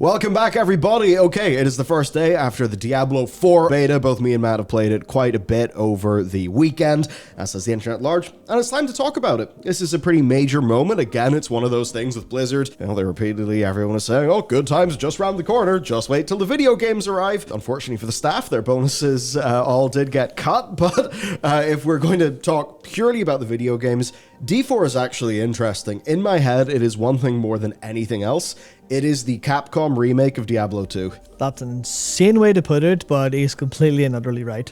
Welcome back, everybody. Okay, it is the first day after the Diablo 4 beta. Both me and Matt have played it quite a bit over the weekend, as has the internet at large, and it's time to talk about it. This is a pretty major moment. Again, it's one of those things with Blizzard. You know, everyone is saying, oh, good times just round the corner. Just wait till the video games arrive. Unfortunately for the staff, their bonuses all did get cut, but if we're going to talk purely about the video games, D4 is actually interesting. In my head, it is one thing more than anything else. It is the Capcom remake of Diablo 2. That's an insane way to put it, but he's completely and utterly right.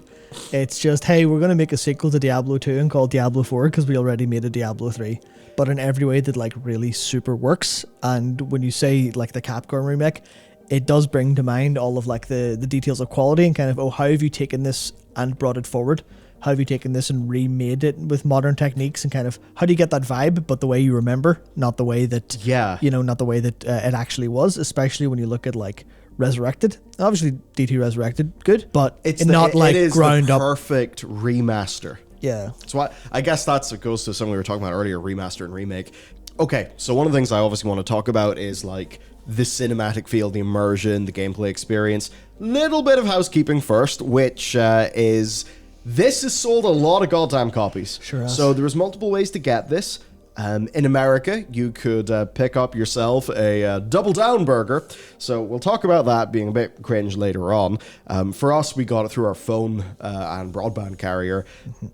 It's just, hey, we're going to make a sequel to Diablo 2 and call it Diablo 4 because we already made a Diablo 3. But in every way that like really super works. And when you say like the Capcom remake, it does bring to mind all of like the details of quality and kind of, oh, how have you taken this and brought it forward? How have you taken this and remade it with modern techniques and kind of, how do you get that vibe, but the way you remember, not the way that, not the way that it actually was, especially when you look at like Resurrected. Obviously, DT Resurrected, good, but it's not like ground up. Perfect remaster. Yeah. So I guess it goes to something we were talking about earlier, remaster and remake. Okay, so one of the things I obviously want to talk about is like the cinematic feel, the immersion, the gameplay experience. Little bit of housekeeping first, which is... This has sold a lot of goddamn copies. Sure has. So there's multiple ways to get this. In America, you could pick up yourself a Double Down burger. So we'll talk about that being a bit cringe later on. For us, we got it through our phone and broadband carrier. Mm-hmm.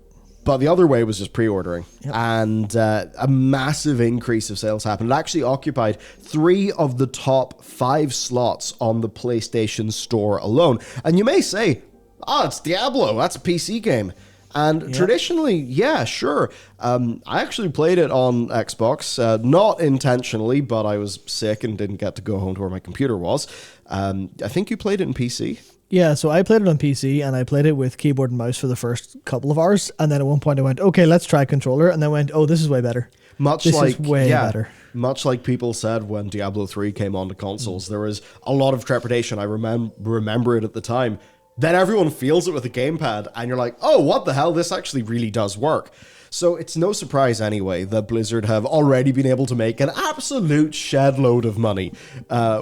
But the other way was just pre-ordering. Yep. And a massive increase of sales happened. It actually occupied 3 of the top 5 slots on the PlayStation Store alone. And you may say, it's Diablo. That's a PC game. And traditionally, yeah, sure. I actually played it on Xbox, not intentionally, but I was sick and didn't get to go home to where my computer was. I think you played it in PC. Yeah, so I played it on PC, and I played it with keyboard and mouse for the first couple of hours, and then at one point I went, okay, let's try controller, and then went, oh, this is way better. This is way better. Much like people said when Diablo 3 came onto consoles, there was a lot of trepidation. I remember it at the time. Then everyone feels it with a gamepad, and you're like, oh, what the hell? This actually really does work. So it's no surprise anyway that Blizzard have already been able to make an absolute shed load of money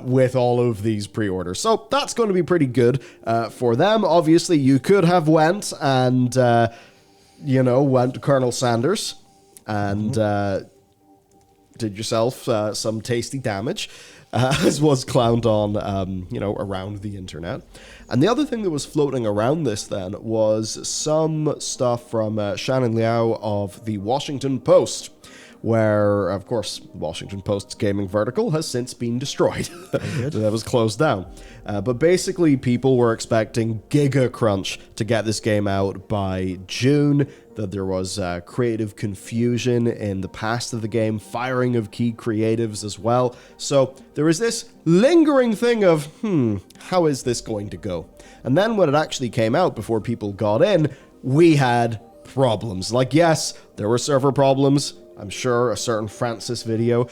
with all of these pre-orders. So that's going to be pretty good for them. Obviously, you could have went and, went to Colonel Sanders and did yourself some tasty damage. As was clowned on, around the internet. And the other thing that was floating around this then was some stuff from Shannon Liao of the Washington Post, where, of course, Washington Post's gaming vertical has since been destroyed. That was closed down. But basically, people were expecting Giga Crunch to get this game out by June, that there was creative confusion in the past of the game, firing of key creatives as well. So there was this lingering thing of, how is this going to go? And then when it actually came out, before people got in, we had problems. Like, yes, there were server problems. I'm sure a certain Francis video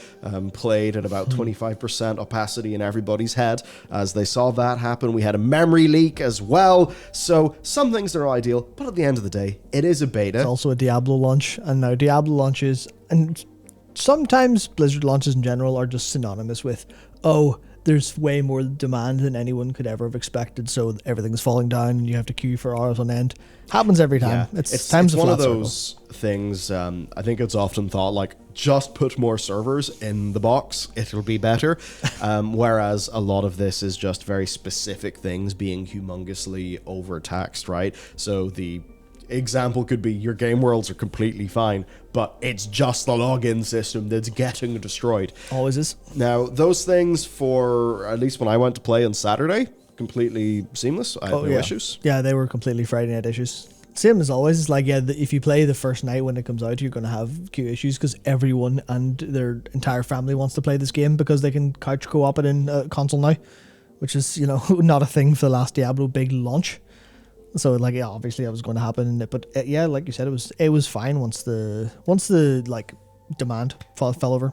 played at about 25% opacity in everybody's head as they saw that happen. We had a memory leak as well. So some things are ideal, but at the end of the day, it is a beta. It's also a Diablo launch, and now Diablo launches, and sometimes Blizzard launches in general are just synonymous with, there's way more demand than anyone could ever have expected, so everything's falling down and you have to queue for hours on end. Happens every time. Yeah. It's one of those things, I think it's often thought like, just put more servers in the box, it'll be better. Whereas a lot of this is just very specific things being humongously overtaxed, right? So the example could be your game worlds are completely fine, but it's just the login system that's getting destroyed. Always is. Now, those things for, at least when I went to play on Saturday, completely seamless. I had no issues. Yeah, they were completely Friday night issues. Same as always. It's like, if you play the first night when it comes out, you're going to have queue issues because everyone and their entire family wants to play this game because they can couch co-op it in a console now, which is, not a thing for the last Diablo big launch. So obviously that was going to happen, but like you said, it was fine once the demand fell over.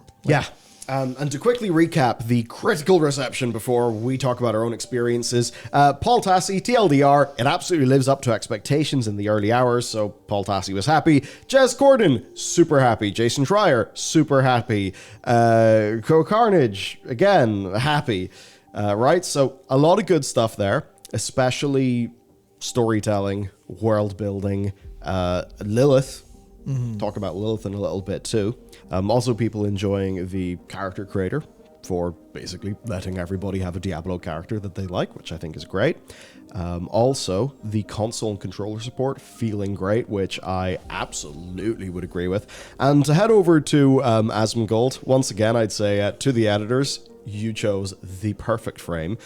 And to quickly recap the critical reception before we talk about our own experiences, Paul Tassi, TLDR, it absolutely lives up to expectations in the early hours, so Paul Tassi was happy. Jez Corden, super happy. Jason Schreier, super happy. Co Carnage, again, happy. right? So a lot of good stuff there, especially storytelling, world building, Lilith. Talk about Lilith in a little bit too. Also people enjoying the character creator for basically letting everybody have a Diablo character that they like, which I think is great. Also, the console and controller support feeling great, which I absolutely would agree with. And to head over to Asmongold, once again, I'd say to the editors, you chose the perfect frame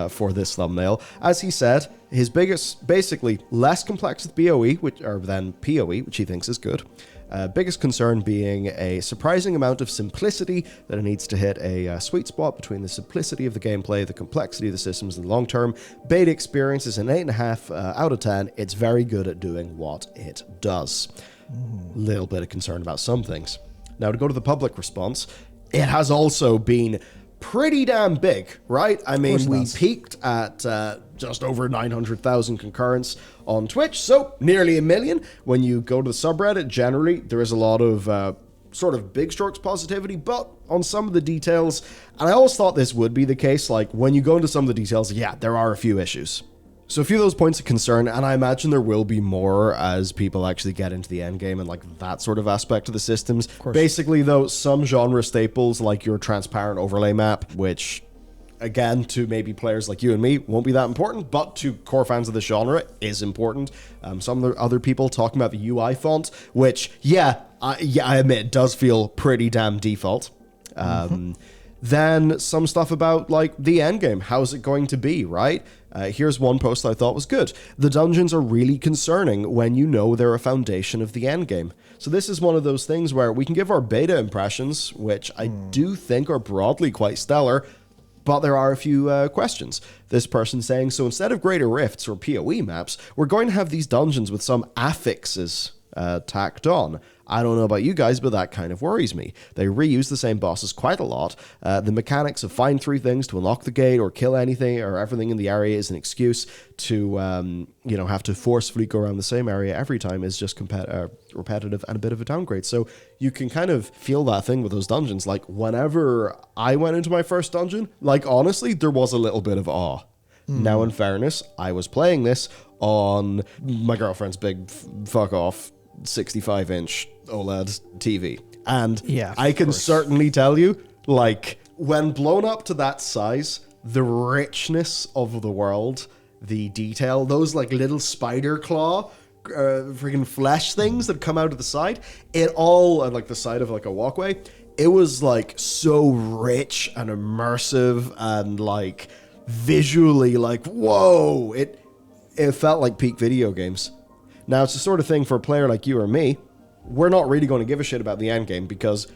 for this thumbnail. As he said, his biggest, basically less complex with BOE, than PoE, which he thinks is good. Biggest concern being a surprising amount of simplicity, that it needs to hit a sweet spot between the simplicity of the gameplay, the complexity of the systems in the long term. Beta experience is an 8.5 out of 10. It's very good at doing what it does. Little bit of concern about some things. Now to go to the public response, it has also been pretty damn big, right? I mean, we peaked at just over 900,000 concurrents on Twitch, so nearly 1 million. When you go to the subreddit, generally, there is a lot of sort of big strokes positivity, but on some of the details, and I always thought this would be the case, like, when you go into some of the details, yeah, there are a few issues. So a few of those points of concern, and I imagine there will be more as people actually get into the end game and like that sort of aspect of the systems. Basically, though, some genre staples like your transparent overlay map, which, again, to maybe players like you and me, won't be that important, but to core fans of the genre is important. Some of the other people talking about the UI font, which, I admit, it does feel pretty damn default. Then some stuff about, like, the endgame. How's it going to be, right? Here's one post I thought was good. The dungeons are really concerning when you know they're a foundation of the endgame. So this is one of those things where we can give our beta impressions, which I do think are broadly quite stellar, but there are a few questions. This person saying, so instead of greater rifts or PoE maps, we're going to have these dungeons with some affixes tacked on. I don't know about you guys, but that kind of worries me. They reuse the same bosses quite a lot. The mechanics of find 3 things to unlock the gate or kill anything or everything in the area is an excuse to, have to forcefully go around the same area every time is just repetitive and a bit of a downgrade. So you can kind of feel that thing with those dungeons. Like, whenever I went into my first dungeon, like, honestly, there was a little bit of awe. Now, in fairness, I was playing this on my girlfriend's big fuck off 65-inch OLED TV. And I can certainly tell you, like, when blown up to that size, the richness of the world, the detail, those, like, little spider claw freaking flesh things that come out of the side, it all, like, the side of, like, a walkway, it was, like, so rich and immersive and, like, visually, like, whoa, it felt like peak video games. Now, it's the sort of thing for a player like you or me, we're not really going to give a shit about the end game because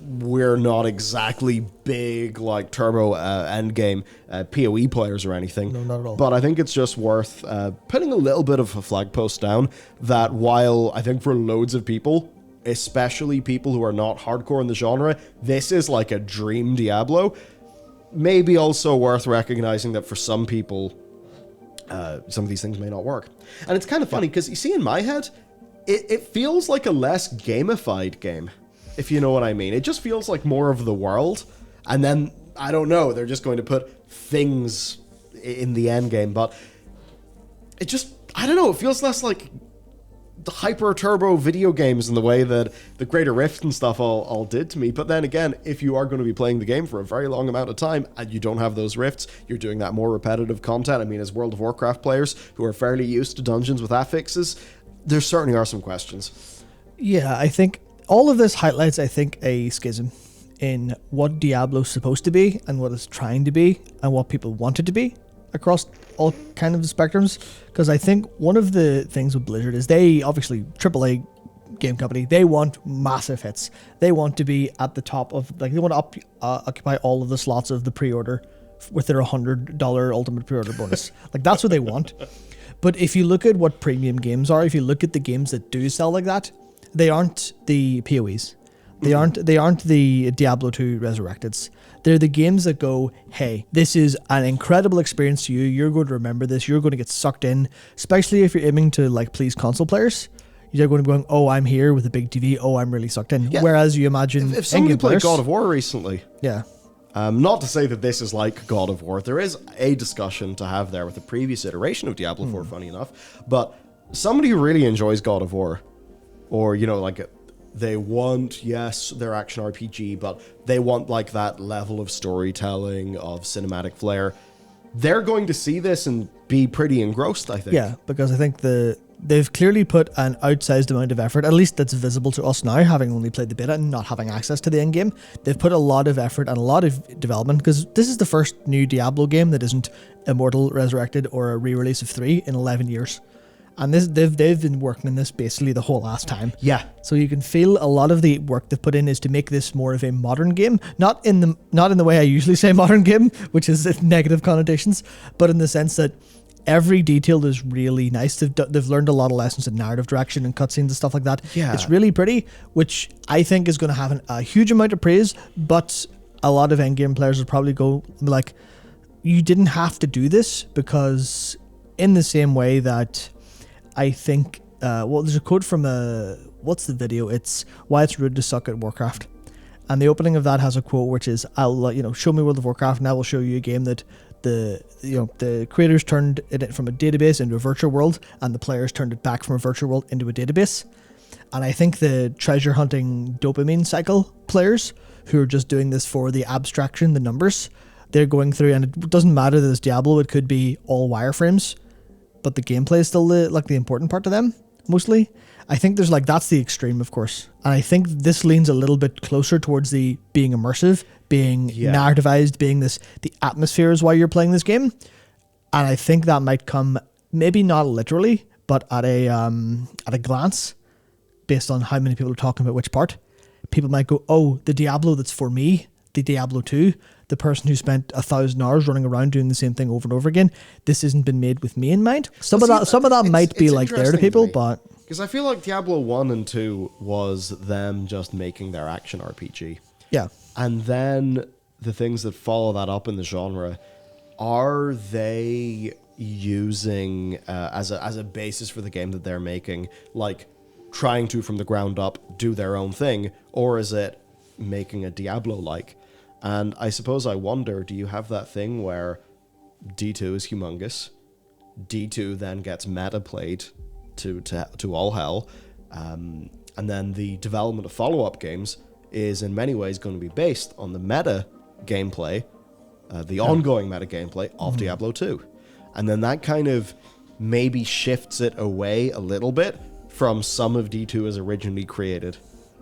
we're not exactly big, like, turbo end game PoE players or anything. No, not at all. But I think it's just worth putting a little bit of a flag post down that while I think for loads of people, especially people who are not hardcore in the genre, this is like a dream Diablo. Maybe also worth recognizing that for some people, some of these things may not work. And it's kind of funny because you see, in my head, it feels like a less gamified game, if you know what I mean. It just feels like more of the world, and then, I don't know, they're just going to put things in the end game, but it just, I don't know, it feels less like the hyper turbo video games in the way that the Greater Rift and stuff all did to me. But then again, if you are going to be playing the game for a very long amount of time and you don't have those rifts, you're doing that more repetitive content. I mean, as World of Warcraft players who are fairly used to dungeons with affixes, there certainly are some questions. Yeah, I think all of this highlights, I think, a schism in what Diablo's supposed to be and what it's trying to be and what people want it to be across all kind of the spectrums. Because I think one of the things with Blizzard is they, obviously, AAA game company, they want massive hits. They want to be at the top of, like, they want to occupy all of the slots of the pre-order with their $100 ultimate pre-order bonus. Like, that's what they want. But if you look at what premium games are, if you look at the games that do sell like that, they aren't the PoEs. They aren't the Diablo 2 Resurrecteds. They're the games that go, hey, this is an incredible experience to you. You're going to remember this. You're going to get sucked in, especially if you're aiming to, like, please console players. You're going to be going, oh, I'm here with a big TV. Oh, I'm really sucked in. Yeah. Whereas you imagine if somebody played God of War recently, yeah, Not to say that this is like God of War. There is a discussion to have there with the previous iteration of Diablo 4, funny enough. But somebody who really enjoys God of War, or, like they want, yes, their action RPG, but they want like that level of storytelling, of cinematic flair, they're going to see this and be pretty engrossed, I think. Yeah, because I think they've clearly put an outsized amount of effort, at least that's visible to us now, having only played the beta and not having access to the end game. They've put a lot of effort and a lot of development, because this is the first new Diablo game that isn't Immortal Resurrected or a re-release of 3 in 11 years. And they've been working on this basically the whole last time. Yeah. So you can feel a lot of the work they've put in is to make this more of a modern game, not in the way I usually say modern game, which is negative connotations, but in the sense that every detail is really nice. They've learned a lot of lessons in narrative direction and cutscenes and stuff like that. Yeah. It's really pretty, which I think is going to have a huge amount of praise, but a lot of endgame players will probably go like, you didn't have to do this, because in the same way that I think, there's a quote from what's the video? It's Why It's Rude to Suck at Warcraft. And the opening of that has a quote which is, I'll, show me World of Warcraft and I will show you a game that the creators turned it from a database into a virtual world, and the players turned it back from a virtual world into a database. And I think the treasure hunting dopamine cycle players who are just doing this for the abstraction, the numbers, they're going through, and it doesn't matter that it's Diablo, it could be all wireframes, but the gameplay is still the important part to them, mostly. I think there's that's the extreme, of course. And I think this leans a little bit closer towards the being immersive, being narrativized, being the atmosphere is why you're playing this game. And I think that might come, maybe not literally, but at a glance, based on how many people are talking about which part. People might go, oh, the Diablo that's for me, the Diablo 2, the person who spent 1,000 hours running around doing the same thing over and over again, this hasn't been made with me in mind. Some of that might be there to people, but because I feel like Diablo 1 and 2 was them just making their action RPG. Yeah. And then the things that follow that up in the genre, are they using as a basis for the game that they're making, like trying to from the ground up do their own thing, or is it making a Diablo-like? And I suppose I wonder, do you have that thing where D2 is humongous, D2 then gets meta played to all hell, and then the development of follow-up games is in many ways going to be based on the meta gameplay, the ongoing meta gameplay of Diablo 2. And then that kind of maybe shifts it away a little bit from some of D2 as originally created.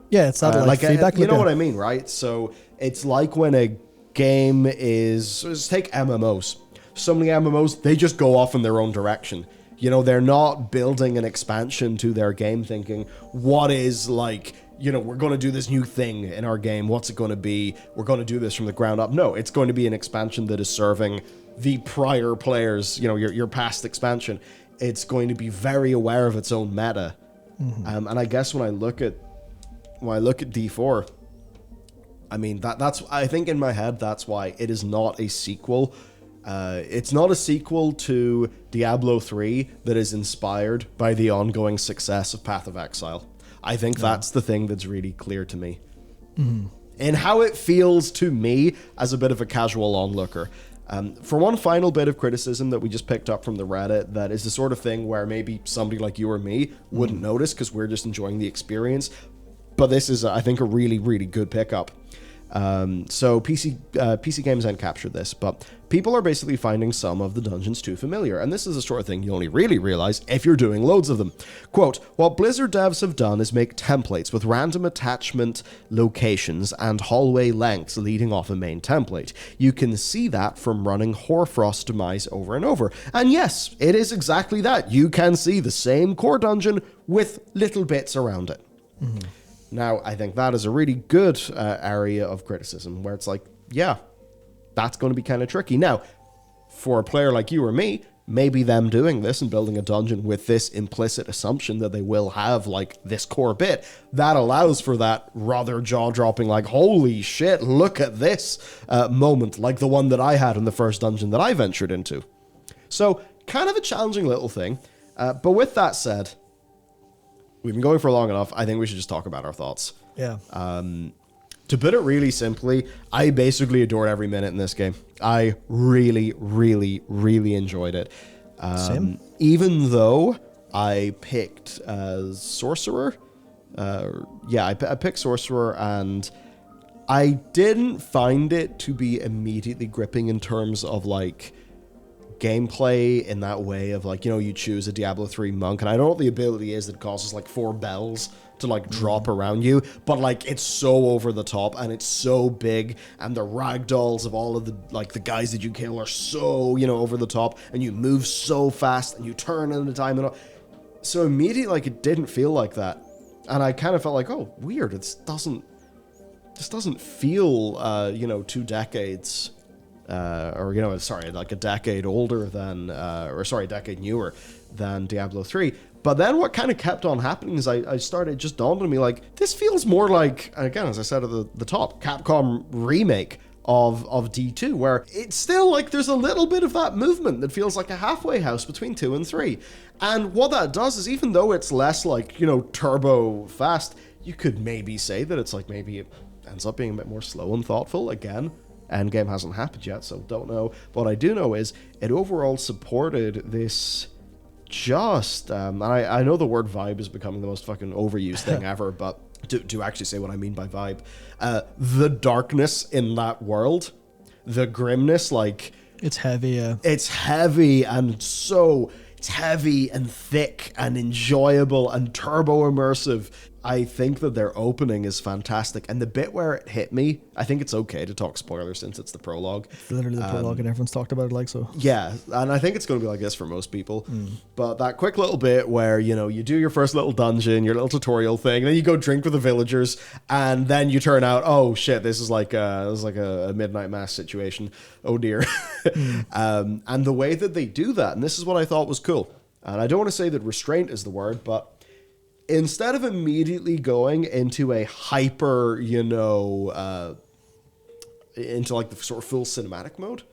Yeah, it's that feedback. You know what I mean, right? So it's like when a game is... Let's take MMOs. So many MMOs, they just go off in their own direction. They're not building an expansion to their game thinking, what is we're going to do this new thing in our game. What's it going to be? We're going to do this from the ground up. No, it's going to be an expansion that is serving the prior players, your past expansion. It's going to be very aware of its own meta. Mm-hmm. And I guess when I look at D4, I mean, that's I think in my head, that's why it is not a sequel. It's not a sequel to Diablo 3 that is inspired by the ongoing success of Path of Exile. I think that's the thing that's really clear to me. Mm-hmm. And how it feels to me as a bit of a casual onlooker. For one final bit of criticism that we just picked up from the Reddit, that is the sort of thing where maybe somebody like you or me wouldn't notice because we're just enjoying the experience. But this is, I think, a really, really good pickup. So PC Games End captured this, but people are basically finding some of the dungeons too familiar, and this is the sort of thing you only really realize if you're doing loads of them. Quote, what Blizzard devs have done is make templates with random attachment locations and hallway lengths leading off a main template. You can see that from running Hoarfrost Demise over and over. And yes, it is exactly that. You can see the same core dungeon with little bits around it. Mm-hmm. Now, I think that is a really good area of criticism where it's like, yeah, that's going to be kind of tricky. Now, for a player like you or me, maybe them doing this and building a dungeon with this implicit assumption that they will have this core bit, that allows for that rather jaw-dropping, holy shit, look at this moment, like the one that I had in the first dungeon that I ventured into. So, kind of a challenging little thing. But with that said, we've been going for long enough. I think we should just talk about our thoughts. Yeah. To put it really simply, I basically adored every minute in this game. I really, really, really enjoyed it. Same. Even though I picked Sorcerer. I picked Sorcerer, and I didn't find it to be immediately gripping in terms of, like, gameplay in that way of, like, you know, you choose a Diablo 3 monk, and I don't know what the ability is that causes, like, 4 bells to, like, drop around you, but, like, it's so over the top, and it's so big, and the ragdolls of all of the, like, the guys that you kill are so, you know, over the top, and you move so fast, and you turn in the time, and all. So immediately, like, it didn't feel like that, and I kind of felt like, oh, weird, this doesn't feel, you know, 2 decades, or, you know, sorry, like a decade older than, a decade newer than Diablo 3. But then what kind of kept on happening is I started, just dawned on me, like, this feels more like, again, as I said at the top, Capcom remake of D2, where it's still, like, there's a little bit of that movement that feels like a halfway house between 2 and 3. And what that does is, even though it's less, like, you know, turbo fast, you could maybe say that it's, like, maybe it ends up being a bit more slow and thoughtful. Again, endgame hasn't happened yet, so don't know. But what I do know is it overall supported this just, and I know the word vibe is becoming the most fucking overused thing ever, but to actually say what I mean by vibe, the darkness in that world, the grimness, like... It's heavy, yeah. It's heavy, and so... It's heavy and thick and enjoyable and turbo immersive. I think that their opening is fantastic. And the bit where it hit me, I think it's okay to talk spoilers since it's the prologue. It's literally the prologue and everyone's talked about it like so. Yeah, and I think it's going to be like this for most people. But that quick little bit where, you know, you do your first little dungeon, your little tutorial thing, then you go drink with the villagers, and then you turn out, oh shit, this is like a midnight mass situation. Oh dear. And the way that they do that, and this is what I thought was cool, and I don't want to say that restraint is the word, but instead of immediately going into a hyper, you know, into like the sort of full cinematic mode,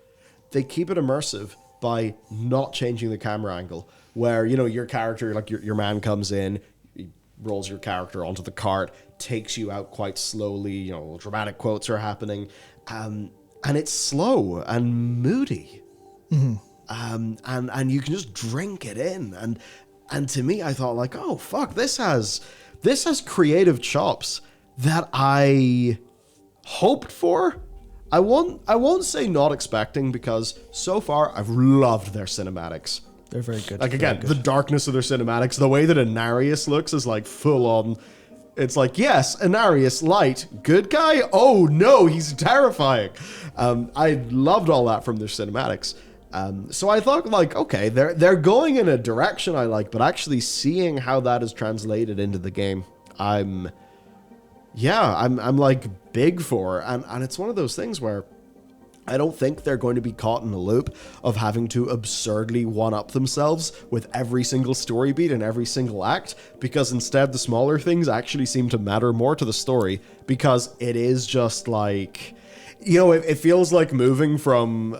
they keep it immersive by not changing the camera angle. Where, you know, your character, like your man comes in, he rolls your character onto the cart, takes you out quite slowly, you know, dramatic quotes are happening, and it's slow and moody. And you can just drink it in. And to me, I thought, like, oh fuck, this has creative chops that I hoped for. I won't say not expecting, because so far I've loved their cinematics. They're very good. Like, again, the darkness of their cinematics, the way that Inarius looks is like full on. It's like, yes, Inarius, light, good guy. Oh no, he's terrifying. I loved all that from their cinematics. So I thought, like, okay, they're going in a direction I like, but actually seeing how that is translated into the game, I'm like big for. And it's one of those things where I don't think they're going to be caught in a loop of having to absurdly one-up themselves with every single story beat and every single act, because instead the smaller things actually seem to matter more to the story, because it is just like, you know, it feels like moving from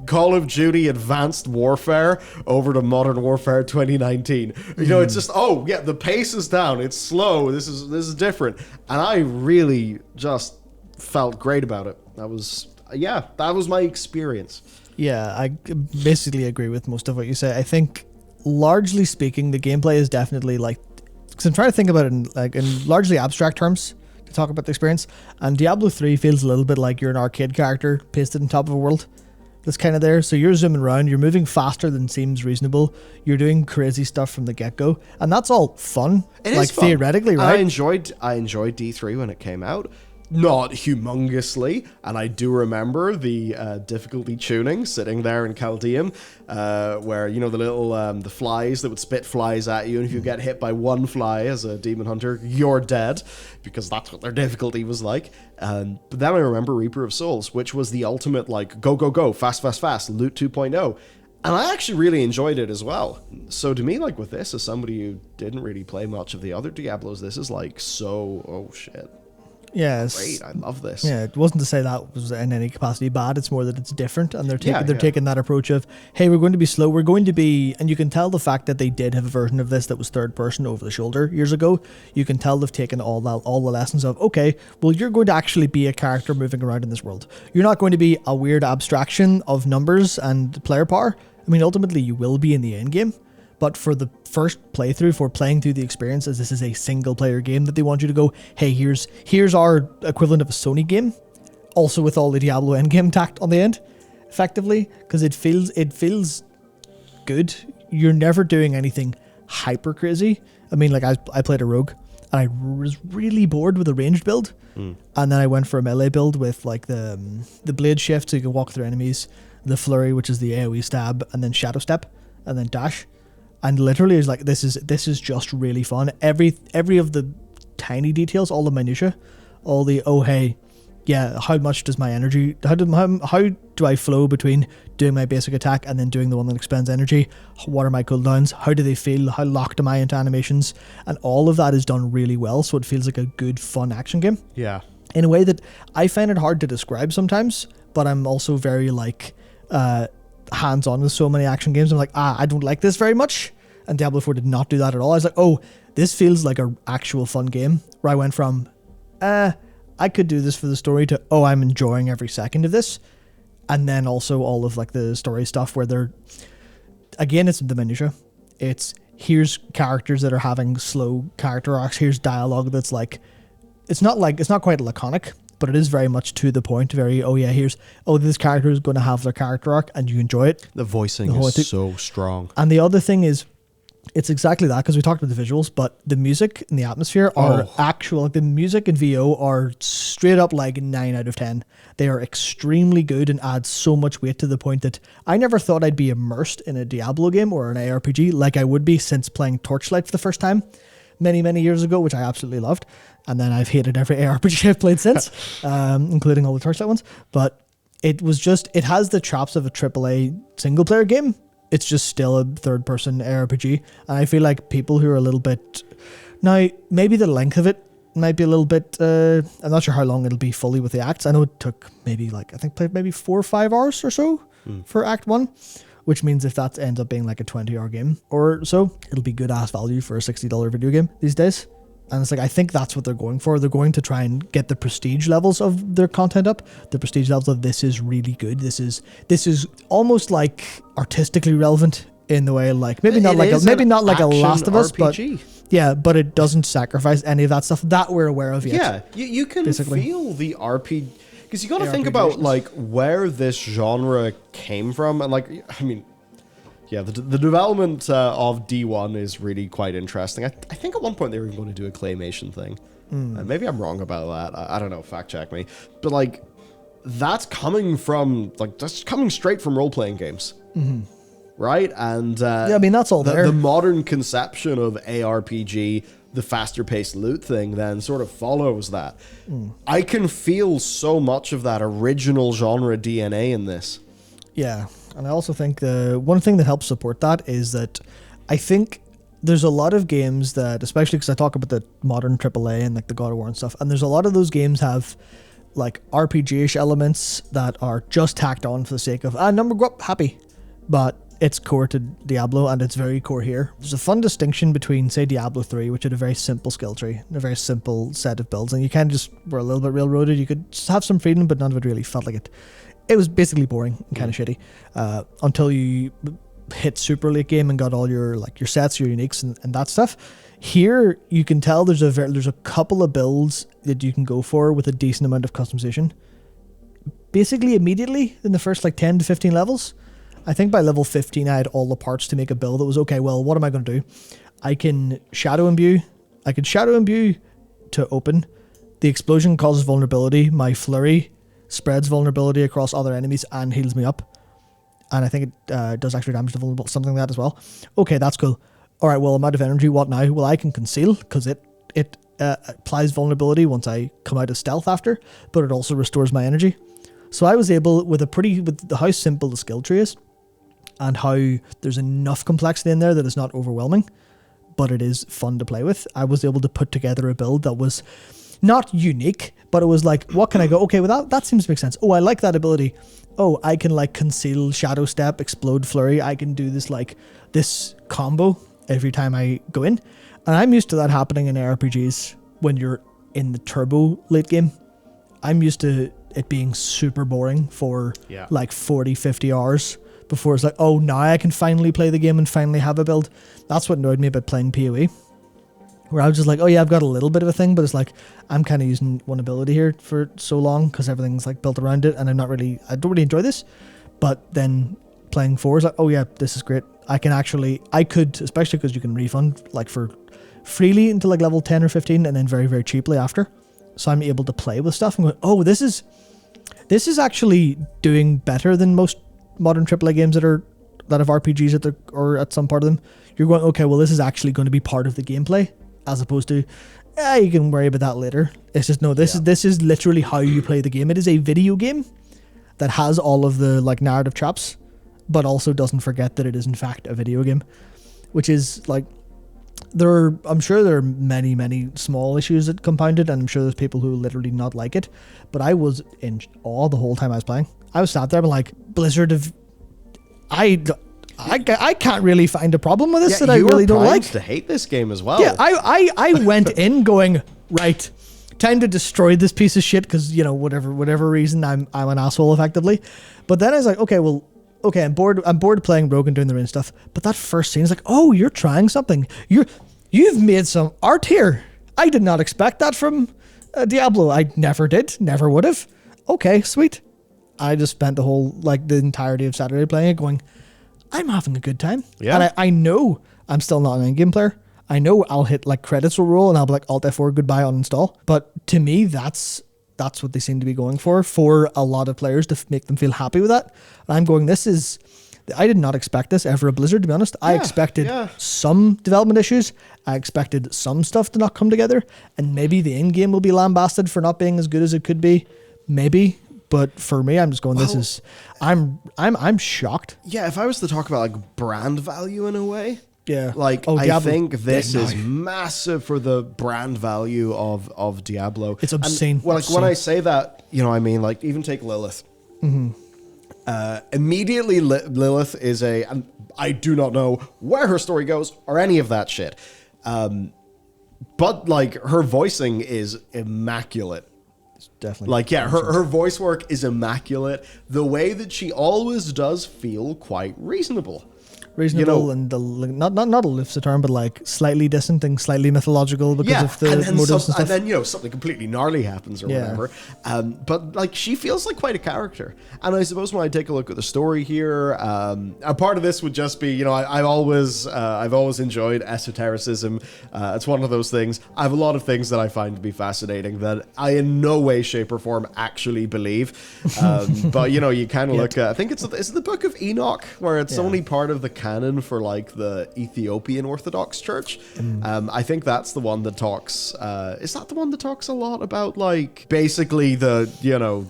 Call of Duty Advanced Warfare over to Modern Warfare 2019. You know, it's just, oh yeah, the pace is down, it's slow, this is different, and I really just felt great about it. That was my experience. Yeah, I basically agree with most of what you say. I think, largely speaking, the gameplay is definitely like, because I'm trying to think about it in largely abstract terms to talk about the experience, and Diablo 3 feels a little bit like you're an arcade character pasted on top of a world that's kind of there. So you're zooming around, you're moving faster than seems reasonable, you're doing crazy stuff from the get-go, and that's all fun. It like is fun. Theoretically, right? I enjoyed D3 when it came out. Not humongously, and I do remember the difficulty tuning sitting there in Chaldeum, where, you know, the little the flies that would spit flies at you, and if you get hit by one fly as a demon hunter, you're dead, because that's what their difficulty was like. But then I remember Reaper of Souls, which was the ultimate, like, go, fast, loot 2.0. And I actually really enjoyed it as well. So to me, like, with this, as somebody who didn't really play much of the other Diablos, this is like so, oh shit. Yes. great, I love this. Yeah, it wasn't to say that was in any capacity bad. It's more that it's different, and they're Yeah. taking that approach of, hey, we're going to be slow. We're going to be, and you can tell the fact that they did have a version of this that was third person over the shoulder years ago. You can tell they've taken all the lessons of, okay, well, you're going to actually be a character moving around in this world. You're not going to be a weird abstraction of numbers and player power. I mean, ultimately, you will be in the end game. But for the first playthrough, for playing through the experience, as this is a single player game that they want you to go, hey, here's our equivalent of a Sony game, also with all the Diablo endgame tacked on the end, effectively, because it feels good. You're never doing anything hyper crazy. I mean, like I played a rogue, and I was really bored with a ranged build, and then I went for a melee build with like the blade shift, so you can walk through enemies, the flurry, which is the AoE stab, and then shadow step, and then dash. And literally, it's like this is just really fun. Every of the tiny details, all the minutia, all the how much does my energy? How do I flow between doing my basic attack and then doing the one that expends energy? What are my cooldowns? How do they feel? How locked am I into animations? And all of that is done really well, so it feels like a good, fun action game. Yeah. In a way that I find it hard to describe sometimes, but I'm also very like. Hands-on with so many action games. I'm like, I don't like this very much. And Diablo 4 did not do that at all. I was like, oh, this feels like an actual fun game, where I went from, I could do this for the story, to, oh, I'm enjoying every second of this. And then also all of like the story stuff where they're, again, it's the minutia. It's, here's characters that are having slow character arcs. Here's dialogue that's like, it's not quite laconic, but it is very much to the point. Very, this character is going to have their character arc, and you enjoy it. The voicing is so strong. And the other thing is, it's exactly that, because we talked about the visuals, but the music and the atmosphere are actual. Like the music and VO are straight up like 9 out of 10. They are extremely good and add so much weight to the point that I never thought I'd be immersed in a Diablo game or an ARPG like I would be since playing Torchlight for the first time many, many years ago, which I absolutely loved. And then I've hated every ARPG I've played since, including all the Torchlight ones. But it has the chops of a AAA single player game. It's just still a third person ARPG. And I feel like people who are a little bit, now maybe the length of it might be a little bit, I'm not sure how long it'll be fully with the acts. I know it took maybe played maybe 4 or 5 hours or so for Act 1. Which means if that ends up being like a 20-hour game or so, it'll be good ass value for a $60 video game these days. And it's like, I think that's what they're going for. They're going to try and get the prestige levels of their content up. The prestige levels of this is really good. This is almost like artistically relevant in the way, like maybe not like a Last of Us, RPG. but it doesn't sacrifice any of that stuff that we're aware of yet. Yeah, you can feel the RPG. Because you got to think about like where this genre came from, and like, I mean, yeah, the development of D1 is really quite interesting. I think at one point they were going to do a claymation thing, and maybe I'm wrong about that. I don't know, fact check me. But like, that's coming straight from role playing games, right? And I mean that's all there. The modern conception of ARPG. The faster paced loot thing then sort of follows that. I can feel so much of that original genre DNA in this. Yeah, and I also think the one thing that helps support that is that I think there's a lot of games that, especially because I talk about the modern AAA and like the God of War and stuff, and there's a lot of those games have like RPG-ish elements that are just tacked on for the sake of, number go up, happy. But it's core to Diablo, and it's very core here. There's a fun distinction between, say, Diablo 3, which had a very simple skill tree, and a very simple set of builds, and you kind of just were a little bit railroaded. You could have some freedom, but none of it really felt like it. It was basically boring and kind of shitty until you hit super late game and got all your sets, your uniques, and that stuff. Here, you can tell there's a couple of builds that you can go for with a decent amount of customization. Basically, immediately in the first 10 to 15 levels. I think by level 15, I had all the parts to make a build that was, okay, well, what am I going to do? I can shadow imbue. I can shadow imbue to open. The explosion causes vulnerability. My flurry spreads vulnerability across other enemies and heals me up. And I think it does extra damage to vulnerable, something like that as well. Okay, that's cool. All right, well, I'm out of energy. What now? Well, I can conceal because it applies vulnerability once I come out of stealth after, but it also restores my energy. So I was able, with how simple the skill tree is, and how there's enough complexity in there that it's not overwhelming, but it is fun to play with. I was able to put together a build that was not unique, but it was like, what can I go? Okay, well that seems to make sense. Oh, I like that ability. Oh, I can like conceal, shadow step, explode flurry. I can do this like this combo every time I go in. And I'm used to that happening in RPGs when you're in the turbo late game. I'm used to it being super boring for like 40, 50 hours before it's like, oh, now I can finally play the game and finally have a build. That's what annoyed me about playing PoE. Where I was just like, oh yeah, I've got a little bit of a thing, but it's like, I'm kind of using one ability here for so long because everything's like built around it, and I don't really enjoy this. But then playing 4 is like, oh yeah, this is great. I could, especially because you can refund like for freely until like level 10 or 15 and then very, very cheaply after. So I'm able to play with stuff and going, oh, this is actually doing better than most modern AAA games that have RPGs or at some part of them. You're going, okay, well, this is actually going to be part of the gameplay. As opposed to, you can worry about that later. It's just, no, this is literally how you play the game. It is a video game that has all of the like narrative traps, but also doesn't forget that it is in fact a video game, which is like, I'm sure there are many, many small issues that compounded, and I'm sure there's people who literally not like it, but I was in awe the whole time I was playing. I was sat there and like, Blizzard I can't really find a problem with this that I really don't like. To hate this game as well. Yeah, I went in going, right, time to destroy this piece of shit because, you know, whatever reason I'm an asshole effectively. But then I was like, okay, I'm bored playing Rogue and doing the rain stuff. But that first scene is like, oh, you're trying something. You've made some art here. I did not expect that from Diablo. I never did, never would have. Okay, sweet. I just spent the entirety of Saturday playing it going, I'm having a good time. Yeah. And I know I'm still not an in-game player. I know I'll hit like credits will roll and I'll be like Alt F4 goodbye uninstall. But to me, that's what they seem to be going for a lot of players to make them feel happy with that. And I'm going, I did not expect this ever at Blizzard, to be honest. I expected some development issues. I expected some stuff to not come together. And maybe the in-game will be lambasted for not being as good as it could be. Maybe. But for me, I'm just going, I'm shocked. Yeah, if I was to talk about like brand value in a way, like I think this is massive for the brand value of Diablo. It's obscene. When I say that, you know, I mean, like even take Lilith. Mm-hmm. Immediately, Lilith is and I do not know where her story goes or any of that shit. But like her voicing is immaculate. Definitely. Like, yeah, her voice work is immaculate. The way that she always does feel quite reasonable. Reasonable, you know, and not a lift term, but like slightly dissenting, slightly mythological because of the motives and stuff. And then, you know, something completely gnarly happens or whatever. But like she feels like quite a character. And I suppose when I take a look at the story here, a part of this would just be, you know, I've always enjoyed esotericism. It's one of those things. I have a lot of things that I find to be fascinating that I in no way, shape, or form actually believe. But you know, you kind of look at, I think it's the Book of Enoch, where it's only part of the canon for like the Ethiopian Orthodox Church. I think that's the one that talks. Is that the one that talks a lot about like basically the, you know,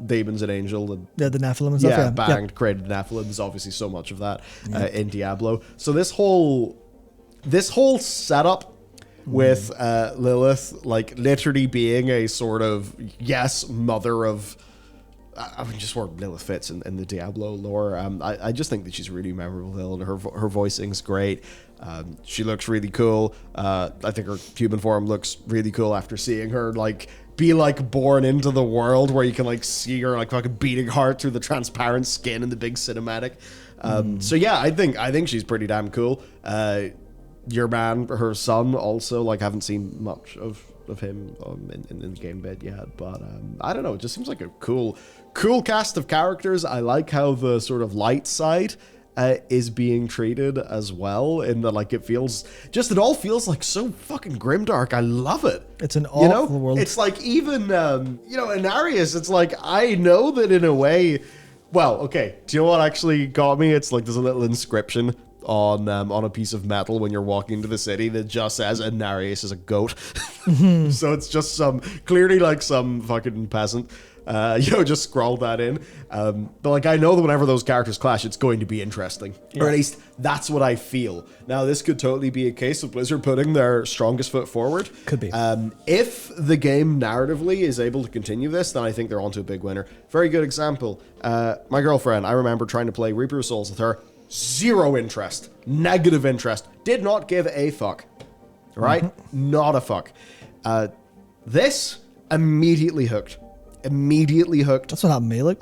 demons and angel and the Nephilim and stuff. Created Nephilim. There's obviously so much of that in Diablo. So this whole setup with Lilith like literally being a sort of mother of. I mean, just where Lilith fits in the Diablo lore. I just think that she's really memorable, and her voicing's great. She looks really cool. I think her human form looks really cool after seeing her like be like born into the world where you can like see her like fucking beating heart through the transparent skin in the big cinematic. So yeah, I think she's pretty damn cool. Your man, her son, also like haven't seen much of him in the game bit yet, but I don't know, it just seems like a cool cast of characters. I like how the sort of light side is being treated as well, in that like it all feels like so fucking grimdark. I love it. It's an awful world. It's like even in Arius, it's like I know that in a way. Well, okay, do you know what actually got me? It's like there's a little inscription on a piece of metal when you're walking into the city that just says Anarius is a goat. So it's just clearly like some fucking peasant Just scroll that in. But like, I know that whenever those characters clash, it's going to be interesting, or at least that's what I feel. Now, this could totally be a case of Blizzard putting their strongest foot forward. Could be. If the game narratively is able to continue this, then I think they're onto a big winner. Very good example. My girlfriend, I remember trying to play Reaper of Souls with her. Zero interest, negative interest, did not give a fuck, right? Not a fuck. This immediately hooked. That's what happened to me, like.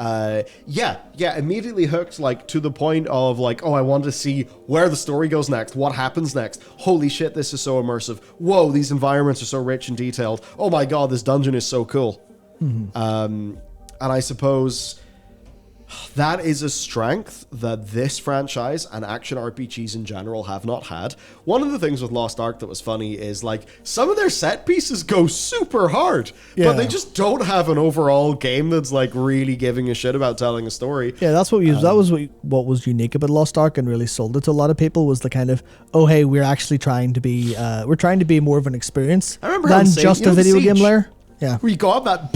Immediately hooked, like, to the point of, like, oh, I want to see where the story goes next, what happens next. Holy shit, this is so immersive. Whoa, these environments are so rich and detailed. Oh my god, this dungeon is so cool. And I suppose that is a strength that this franchise and action RPGs in general have not had. One of the things with Lost Ark that was funny is, like, some of their set pieces go super hard, but they just don't have an overall game that's, like, really giving a shit about telling a story. Yeah, that's what what was unique about Lost Ark and really sold it to a lot of people, was the kind of, oh hey, we're actually trying to be more of an experience than just a video game layer. Yeah. Where you got that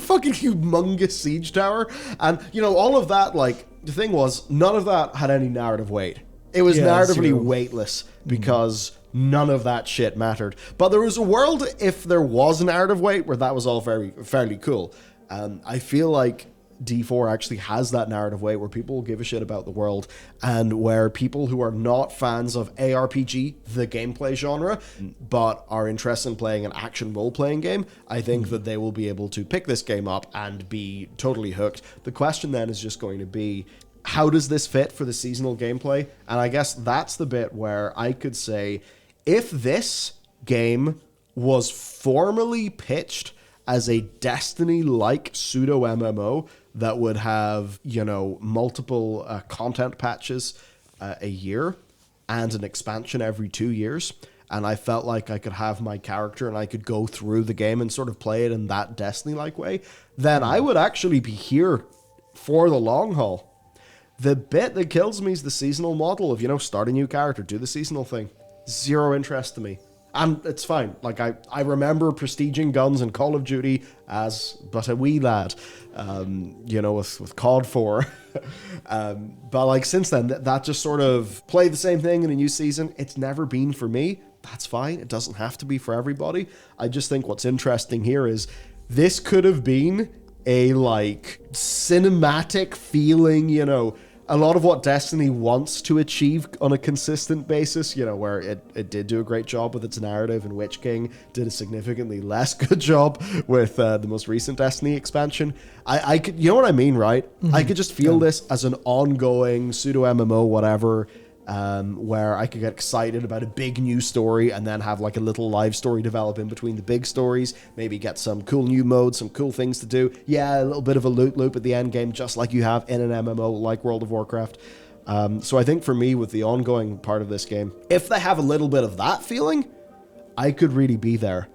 fucking humongous siege tower. And, all of that, like, the thing was, none of that had any narrative weight. It was narratively weightless because none of that shit mattered. But there was a world, if there was a narrative weight, where that was all fairly cool. I feel like D4 actually has that narrative weight where people will give a shit about the world, and where people who are not fans of ARPG, the gameplay genre, but are interested in playing an action role-playing game, I think that they will be able to pick this game up and be totally hooked. The question then is just going to be, how does this fit for the seasonal gameplay? And I guess that's the bit where I could say, if this game was formally pitched as a Destiny-like pseudo-MMO that would have, multiple content patches a year and an expansion every 2 years, and I felt like I could have my character and I could go through the game and sort of play it in that Destiny-like way, then I would actually be here for the long haul. The bit that kills me is the seasonal model of, start a new character, do the seasonal thing. Zero interest to me. And it's fine. Like, I remember prestiging guns in Call of Duty as but a wee lad, with COD 4. But, like, since then, that just sort of play the same thing in a new season. It's never been for me. That's fine. It doesn't have to be for everybody. I just think what's interesting here is this could have been a, like, cinematic feeling, a lot of what Destiny wants to achieve on a consistent basis, where it did do a great job with its narrative, and Witch King did a significantly less good job with the most recent Destiny expansion. I could, what I mean, right? I could just feel this as an ongoing pseudo-MMO, whatever, where I could get excited about a big new story and then have like a little live story develop in between the big stories, maybe get some cool new modes, some cool things to do. Yeah, a little bit of a loot loop at the end game, just like you have in an MMO like World of Warcraft. So I think for me, with the ongoing part of this game, if they have a little bit of that feeling, I could really be there.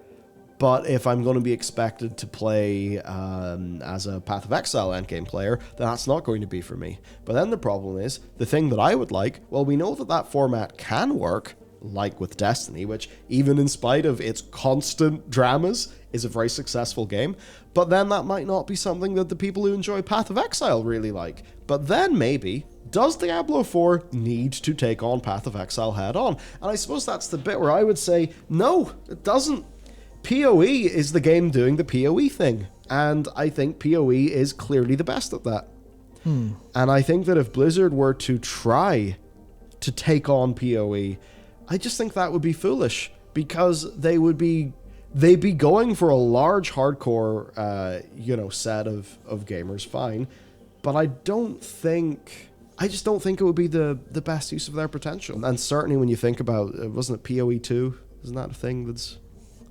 But if I'm going to be expected to play as a Path of Exile endgame player, then that's not going to be for me. But then the problem is, the thing that I would like, well, we know that format can work, like with Destiny, which even in spite of its constant dramas, is a very successful game. But then that might not be something that the people who enjoy Path of Exile really like. But then maybe, does Diablo 4 need to take on Path of Exile head on? And I suppose that's the bit where I would say, no, it doesn't. PoE is the game doing the PoE thing, and I think PoE is clearly the best at that. And I think that if Blizzard were to try to take on PoE, I just think that would be foolish, because they'd be going for a large hardcore set of gamers, fine, but I just don't think it would be the best use of their potential. And certainly when you think about, wasn't it PoE 2? Isn't that a thing that's...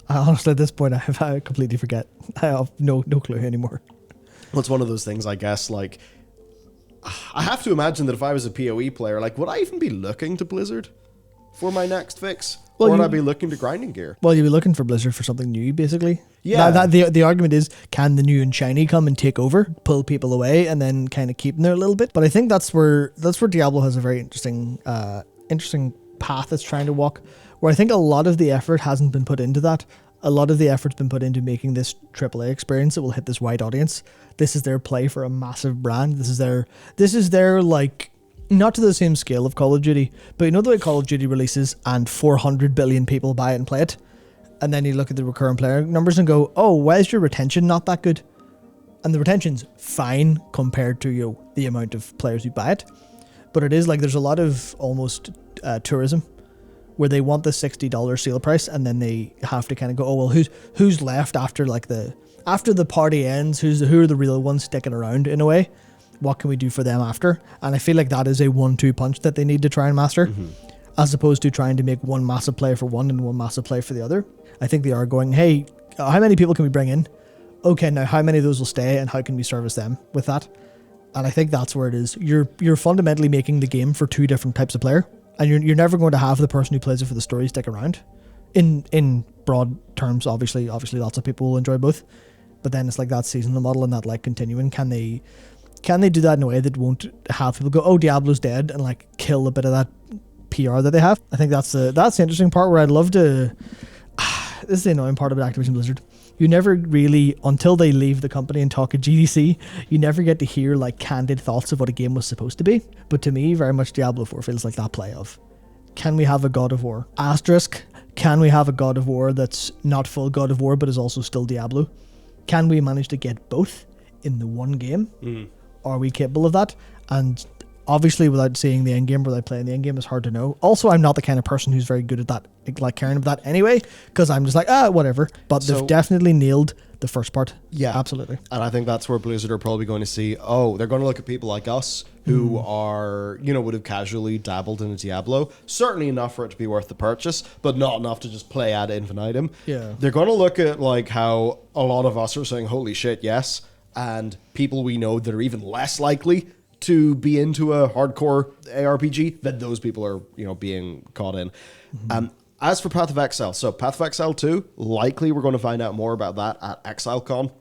Honestly, at this point, I completely forget. I have no clue anymore. Well, it's one of those things, I guess, like, I have to imagine that if I was a PoE player, like, would I even be looking to Blizzard for my next fix? Well, or would I be looking to grinding gear? Well, you'd be looking for Blizzard for something new, basically. Yeah. The argument is, can the new and shiny come and take over, pull people away, and then kind of keep them there a little bit? But I think that's where Diablo has a very interesting path it's trying to walk, where I think a lot of the effort hasn't been put into that. A lot of the effort's been put into making this AAA experience that will hit this wide audience. This is their play for a massive brand. This is their like, not to the same scale of Call of Duty, but you know the way Call of Duty releases and 400 billion people buy it and play it, and then you look at the recurrent player numbers and go, oh, why is your retention not that good? And the retention's fine compared to the amount of players who buy it, but it is like there's a lot of almost tourism where they want the $60 sale price, and then they have to kind of go, oh well, who's left after the party ends? Who are the real ones sticking around in a way? What can we do for them after? And I feel like that is a 1-2 punch that they need to try and master, as opposed to trying to make one massive play for one and one massive play for the other. I think they are going, hey, how many people can we bring in? Okay, now how many of those will stay, and how can we service them with that? And I think that's where it is. You're fundamentally making the game for two different types of player, and you're never going to have the person who plays it for the story stick around. In broad terms, obviously lots of people will enjoy both, but then it's like that seasonal model and that like continuing. Can they do that in a way that won't have people go, oh, Diablo's dead, and like kill a bit of that PR that they have? I think that's the interesting part where I'd love to. This is the annoying part about Activision Blizzard. You never really, until they leave the company and talk at GDC, you never get to hear like candid thoughts of what a game was supposed to be. But to me, very much Diablo 4 feels like that play of, can we have a God of War? Asterisk, can we have a God of War that's not full God of War but is also still Diablo? Can we manage to get both in the one game? Are we capable of that? And obviously, without seeing the end game, without playing the end game, it's hard to know. Also, I'm not the kind of person who's very good at that, like caring about that anyway, because I'm just like, whatever. But they've definitely nailed the first part. Yeah, absolutely. And I think that's where Blizzard are probably going to see, they're going to look at people like us who are, would have casually dabbled in a Diablo. Certainly enough for it to be worth the purchase, but not enough to just play ad infinitum. Yeah. They're going to look at like how a lot of us are saying, holy shit, yes. And people we know that are even less likely to be into a hardcore ARPG, that those people are, being caught in. As for Path of Exile, so Path of Exile 2, likely we're going to find out more about that at ExileCon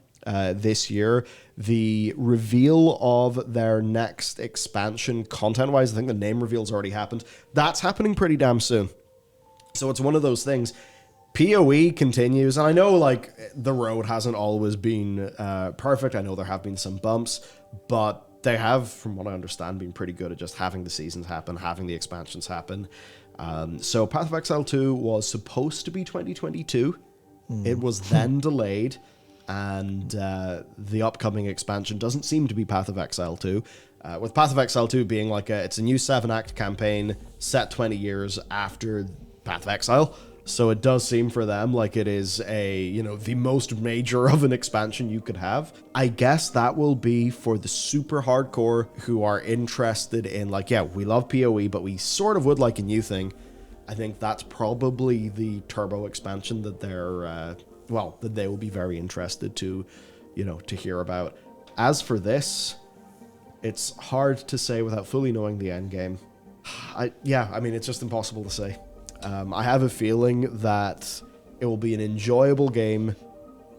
this year. The reveal of their next expansion, content-wise, I think the name reveal's already happened. That's happening pretty damn soon. So it's one of those things. PoE continues, and I know like the road hasn't always been perfect. I know there have been some bumps, but they have, from what I understand, been pretty good at just having the seasons happen, having the expansions happen. So Path of Exile 2 was supposed to be 2022. It was then delayed, and the upcoming expansion doesn't seem to be Path of Exile 2. With Path of Exile 2 being like it's a new 7-act campaign set 20 years after Path of Exile. So it does seem for them like it is the most major of an expansion you could have. I guess that will be for the super hardcore who are interested in we love PoE, but we sort of would like a new thing. I think that's probably the turbo expansion that that they will be very interested to hear about. As for this, it's hard to say without fully knowing the end game. It's just impossible to say. I have a feeling that it will be an enjoyable game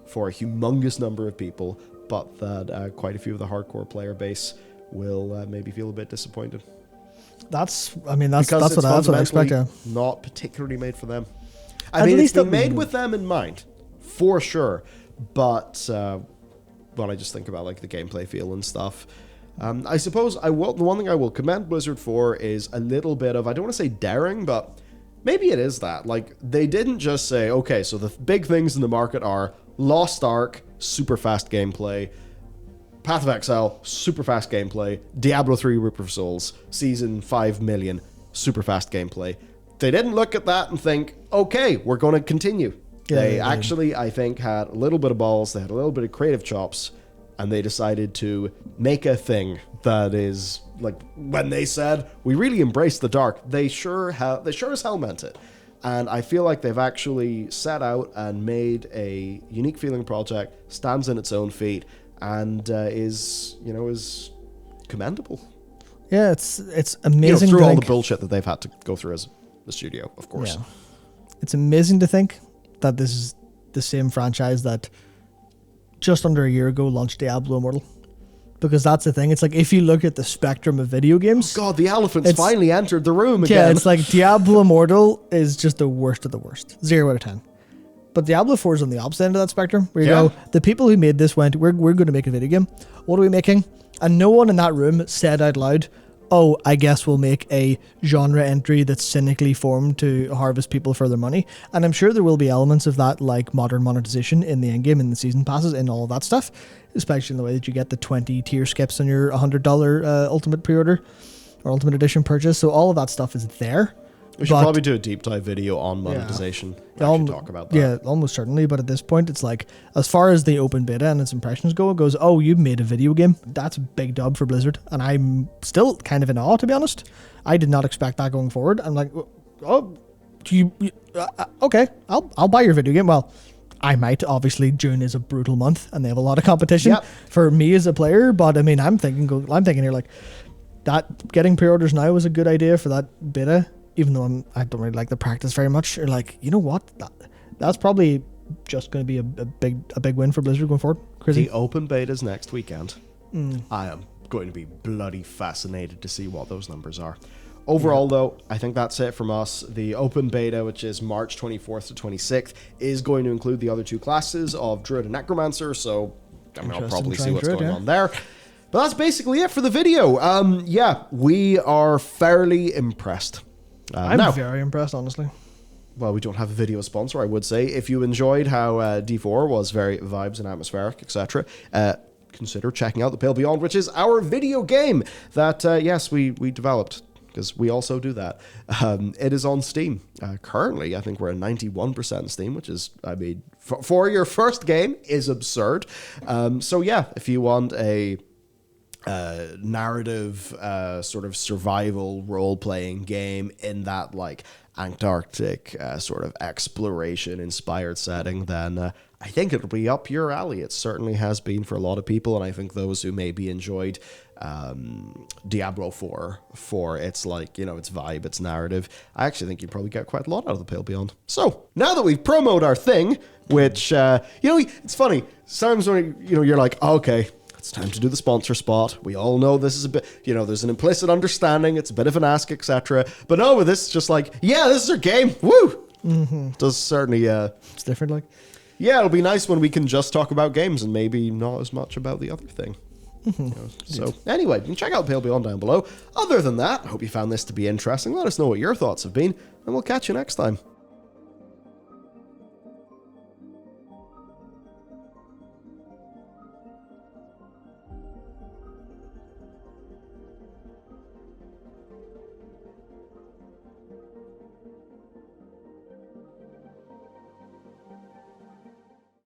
for a humongous number of people, but that quite a few of the hardcore player base will maybe feel a bit disappointed. That's what I expect. Yeah. Not particularly made for them. It's been made with them in mind, for sure. But when I just think about the gameplay feel and stuff, I suppose the one thing I will commend Blizzard for is a little bit of, I don't want to say daring, but maybe it is that. They didn't just say, okay, so the big things in the market are Lost Ark, super fast gameplay, Path of Exile, super fast gameplay, Diablo 3 Reaper of Souls, Season 5 million, super fast gameplay. They didn't look at that and think, okay, we're going to continue. They actually, I think, had a little bit of balls, they had a little bit of creative chops, and they decided to make a thing that is, when they said, we really embrace the dark, they sure as hell meant it. And I feel like they've actually set out and made a unique feeling project, stands on its own feet, and is commendable. Yeah, it's amazing. Through all the bullshit that they've had to go through as the studio, of course. Yeah. It's amazing to think that this is the same franchise that just under a year ago launched Diablo Immortal. Because that's the thing. It's if you look at the spectrum of video games... God, the elephant's finally entered the room again. Yeah, it's Diablo Immortal is just the worst of the worst. 0 out of 10. But Diablo 4 is on the opposite end of that spectrum, where you Yeah. go, the people who made this went, we're going to make a video game. What are we making? And no one in that room said out loud, oh, I guess we'll make a genre entry that's cynically formed to harvest people for their money. And I'm sure there will be elements of that, like modern monetization in the endgame, in the season passes, and all of that stuff, especially in the way that you get the 20 tier skips on your $100 ultimate pre-order or ultimate edition purchase. So all of that stuff is there. We should probably do a deep dive video on monetization. Actually talk about that. Yeah, almost certainly. But at this point, it's like, as far as the open beta and its impressions go, it goes, oh, you made a video game. That's a big dub for Blizzard. And I'm still kind of in awe, to be honest. I did not expect that going forward. I'm like, oh, okay, I'll buy your video game. Well, I might. Obviously, June is a brutal month, and they have a lot of competition for me as a player. But I mean, I'm thinking here, like, that getting pre-orders now was a good idea for that beta. Even though I don't really like the practice very much, you're like, you know what? That's probably just going to be a big win for Blizzard going forward. Crazy. The open beta's next weekend. I am going to be bloody fascinated to see what those numbers are. Overall, though, I think that's it from us. The open beta, which is March 24th to 26th, is going to include the other two classes of Druid and Necromancer, so I mean, I'll probably see what's going on there. But that's basically it for the video. Yeah, we are fairly impressed. I'm very impressed, honestly. Well, we don't have a video sponsor, I would say. If you enjoyed how D4 was very vibes and atmospheric, etc., consider checking out The Pale Beyond, which is our video game that, yes, we developed, because we also do that. It is on Steam. Currently, I think we're at 91% Steam, which is, I mean, for your first game, is absurd. So yeah, if you want a narrative sort of survival role-playing game in that like Antarctic sort of exploration inspired setting, then I think it'll be up your alley. It certainly has been for a lot of people, and I think those who maybe enjoyed Diablo 4 for its, like, you know, its vibe, its narrative, I actually think you'd probably get quite a lot out of The Pale Beyond. So now that we've promoted our thing, which you know, it's funny, sometimes when you're like, oh, okay, it's time to do the sponsor spot. We all know this is a bit, you know, there's an implicit understanding. It's a bit of an ask, etc. But no, with this, it's just like, yeah, this is our game. Woo! Does certainly, it's different, like. Yeah, it'll be nice when we can just talk about games and maybe not as much about the other thing. You know, so anyway, you can check out Pale Beyond down below. Other than that, I hope you found this to be interesting. Let us know what your thoughts have been, and we'll catch you next time.